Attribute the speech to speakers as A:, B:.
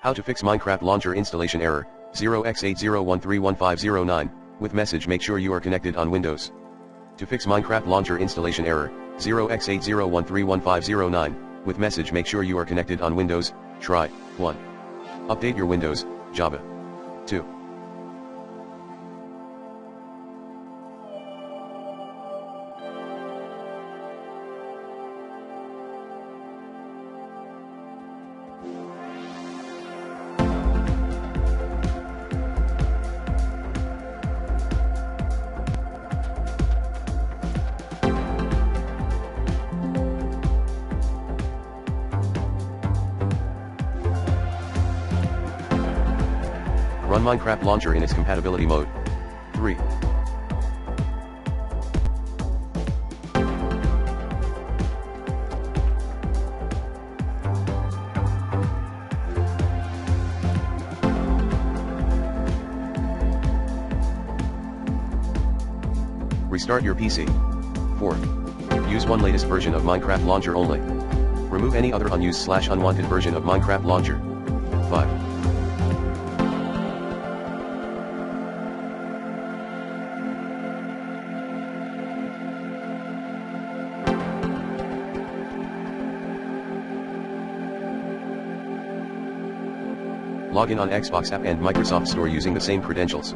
A: How to fix Minecraft launcher installation error, 0x80131509, with message make sure you are connected on Windows. To fix Minecraft launcher installation error, 0x80131509, with message make sure you are connected on Windows, try, 1. Update your Windows, Java. 2. Run Minecraft launcher in its compatibility mode. 3. Restart your PC. 4. Use one latest version of Minecraft launcher only. Remove any other unused/unwanted version of Minecraft launcher. 5. Log in on Xbox app and Microsoft Store using the same credentials.